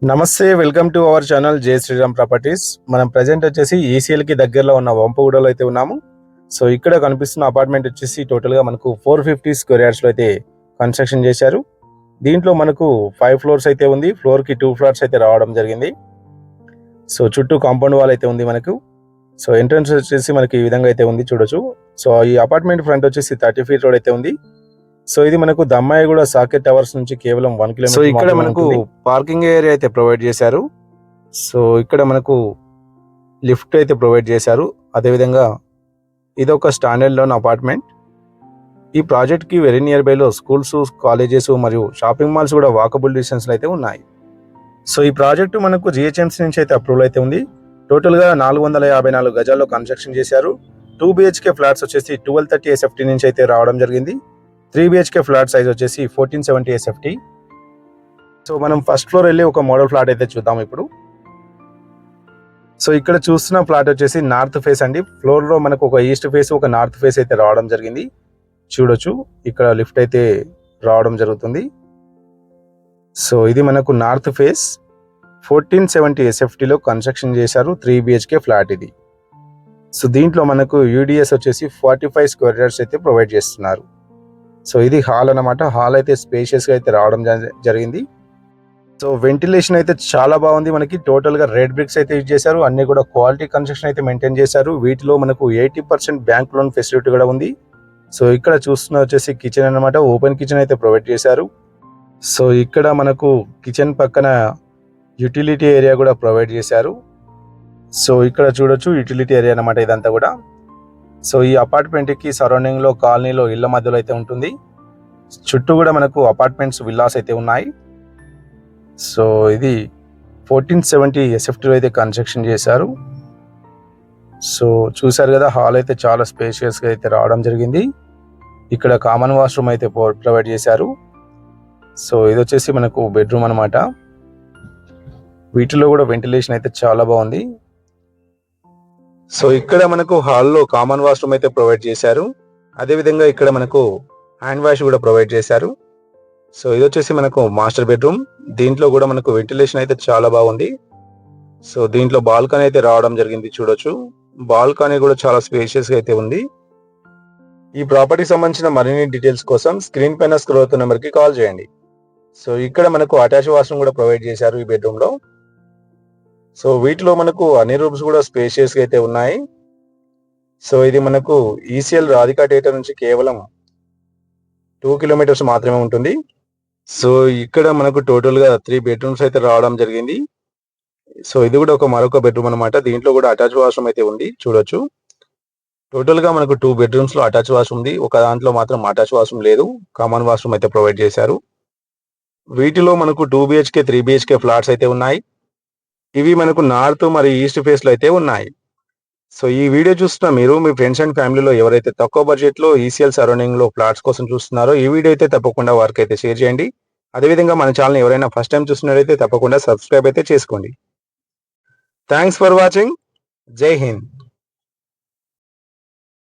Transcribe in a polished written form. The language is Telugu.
నమస్తే, వెల్కమ్ టు అవర్ ఛానల్ జై శ్రీరామ్ ప్రాపర్టీస్. మనం ప్రజెంట్ వచ్చేసి ఈసీఎల్కి దగ్గరలో ఉన్న వంపగూడలో అయితే ఉన్నాము. సో ఇక్కడ కనిపిస్తున్న అపార్ట్మెంట్ వచ్చేసి టోటల్గా మనకు 450 స్క్వేర్ యార్డ్స్లో అయితే కన్స్ట్రక్షన్ చేశారు. దీంట్లో మనకు 5 ఫ్లోర్స్ అయితే ఉంది. ఫ్లోర్కి 2 ఫ్లాట్స్ అయితే రావడం జరిగింది. సో చుట్టూ కాంపౌండ్ వాల్ అయితే ఉంది మనకు. సో ఎంట్రన్స్ వచ్చేసి మనకి ఈ విధంగా అయితే ఉంది, చూడొచ్చు. సో ఈ అపార్ట్మెంట్ ఫ్రంట్ వచ్చేసి 30 ఫీట్ రోడ్ అయితే ఉంది. సో ఇది మనకు దమ్మాయిగూడ సాకెట్ టవర్స్ నుంచి కేవలం 1 కిలోమీటర్. సో ఇక్కడ మనకు పార్కింగ్ ఏరియా అయితే ప్రొవైడ్ చేశారు. సో ఇక్కడ మనకు లిఫ్ట్ అయితే ప్రొవైడ్ చేశారు. అదేవిధంగా ఇదొక స్టాండర్డ్ లోన్ అపార్ట్మెంట్. ఈ ప్రాజెక్ట్ కి వెరీ నియర్ బై లో స్కూల్స్, కాలేజెస్ మరియు షాపింగ్ మాల్స్ కూడా వాకబుల్ డిస్టెన్స్ అయితే ఉన్నాయి. సో ఈ ప్రాజెక్టు మనకు జిహెచ్ఎంసీ నుంచి అయితే అప్రూవల్ అయితే ఉంది. టోటల్ గా 454 గజాల్లో కన్స్ట్రక్షన్ చేశారు. 2 BHK ఫ్లాట్స్ వచ్చేసి 1230 SFT నుంచి అయితే రావడం జరిగింది. 3 BHK ఫ్లాట్ సైజ్ వచ్చేసి 1470 SFT. సో మనం ఫస్ట్ ఫ్లోర్ వెళ్ళి ఒక మోడల్ ఫ్లాట్ అయితే చూద్దాం ఇప్పుడు. సో ఇక్కడ చూస్తున్న ఫ్లాట్ వచ్చేసి నార్త్ ఫేస్ అండి. ఫ్లోర్ లో మనకు ఒక ఈస్ట్ ఫేస్, ఒక నార్త్ ఫేస్ అయితే రావడం జరిగింది, చూడొచ్చు. ఇక్కడ లిఫ్ట్ అయితే రావడం జరుగుతుంది. సో ఇది మనకు నార్త్ ఫేస్ 1470 SFT లో కన్స్ట్రక్షన్ చేశారు. 3 BHK ఫ్లాట్ ఇది. సో దీంట్లో మనకు యూడిఎస్ వచ్చేసి 45 స్క్వేర్ యార్డ్స్ అయితే ప్రొవైడ్ చేస్తున్నారు. సో ఇది హాల్ అన్నమాట. హాల్ అయితే స్పేషియస్ గా అయితే రావడం జరిగింది. సో వెంటిలేషన్ అయితే చాలా బాగుంది. మనకి టోటల్ గా రెడ్ బ్రిక్స్ అయితే యూజ్ చేశారు. అన్ని కూడా క్వాలిటీ కన్స్ట్రక్షన్ అయితే మెయింటైన్ చేశారు. వీటిలో మనకు 80% బ్యాంక్ లోన్ ఫెసిలిటీ కూడా ఉంది. సో ఇక్కడ చూస్తున్న వచ్చేసి కిచెన్ అన్నమాట. ఓపెన్ కిచెన్ అయితే ప్రొవైడ్ చేశారు. సో ఇక్కడ మనకు కిచెన్ పక్కన యూటిలిటీ ఏరియా కూడా ప్రొవైడ్ చేశారు. సో ఇక్కడ చూడొచ్చు యూటిలిటీ ఏరియా అన్నమాట ఇదంతా కూడా. సో ఈ అపార్ట్మెంట్ కి సరౌండింగ్ లో కాలనీలో ఇళ్ల మధ్యలో అయితే ఉంటుంది. చుట్టూ కూడా మనకు అపార్ట్మెంట్స్, విల్లాస్ అయితే ఉన్నాయి. సో ఇది 1470 SFT లో అయితే కన్స్ట్రక్షన్ చేశారు. సో చూసారు కదా, హాల్ అయితే చాలా స్పేషియస్ గా అయితే రావడం జరిగింది. ఇక్కడ కామన్ వాష్రూమ్ అయితే ప్రొవైడ్ చేశారు. సో ఇది వచ్చేసి మనకు బెడ్రూమ్ అనమాట. వీటిలో కూడా వెంటిలేషన్ అయితే చాలా బాగుంది. సో ఇక్కడ మనకు హాల్లో కామన్ వాష్రూమ్ అయితే ప్రొవైడ్ చేశారు. అదేవిధంగా ఇక్కడ మనకు హ్యాండ్ వాష్ కూడా ప్రొవైడ్ చేశారు. సో ఇది వచ్చేసి మనకు మాస్టర్ బెడ్రూమ్. దీంట్లో కూడా మనకు వెంటిలేషన్ అయితే చాలా బాగుంది. సో దీంట్లో బాల్కనీ అయితే రావడం జరిగింది, చూడొచ్చు. బాల్కనీ కూడా చాలా స్పేషియస్ గా అయితే ఉంది. ఈ ప్రాపర్టీకి సంబంధించిన మరిన్ని డీటెయిల్స్ కోసం స్క్రీన్ పైన స్క్రోల్ అవుతున్న నెంబర్కి కాల్ చేయండి. సో ఇక్కడ మనకు అటాచ్ వాష్రూమ్ కూడా ప్రొవైడ్ చేశారు ఈ బెడ్రూమ్ లో. సో వీటిలో మనకు అన్ని రూమ్స్ కూడా స్పేషియస్ గా అయితే ఉన్నాయి. సో ఇది మనకు ఈసీఎల్ రాధికా థియేటర్ నుంచి కేవలం 2 కిలోమీటర్స్ మాత్రమే ఉంటుంది. సో ఇక్కడ మనకు టోటల్ గా 3 బెడ్రూమ్స్ అయితే రావడం జరిగింది. సో ఇది కూడా మరొక బెడ్రూమ్ అనమాట. దీంట్లో కూడా అటాచ్ వాష్రూమ్ అయితే ఉంది, చూడొచ్చు. టోటల్ గా మనకు 2 బెడ్రూమ్స్ లో అటాచ్ వాష్రూమ్ ఉంది. ఒక దాంట్లో మాత్రం అటాచ్ వాష్రూమ్ లేదు, కామన్ వాష్రూమ్ అయితే ప్రొవైడ్ చేశారు. వీటిలో మనకు 2 BHK 3 BHK ఫ్లాట్స్ అయితే ఉన్నాయి. ఇవి మనకు నార్త్ మరియు ఈస్ట్ ఫేస్ లో అయితే ఉన్నాయి. సో ఈ వీడియో చూస్తున్న మీరు మీ ఫ్రెండ్స్ అండ్ ఫ్యామిలీలో ఎవరైతే తక్కువ బడ్జెట్ లో ఈసీఎల్ సరౌండింగ్ లో ఫ్లాట్స్ కోసం చూస్తున్నారో ఈ వీడియో అయితే తప్పకుండా వారికి అయితే షేర్ చేయండి. అదేవిధంగా మన ఛానల్ ఎవరైనా ఫస్ట్ టైం చూస్తున్నారైతే తప్పకుండా సబ్స్క్రైబ్ అయితే చేసుకోండి. Thanks for watching. జై హింద్.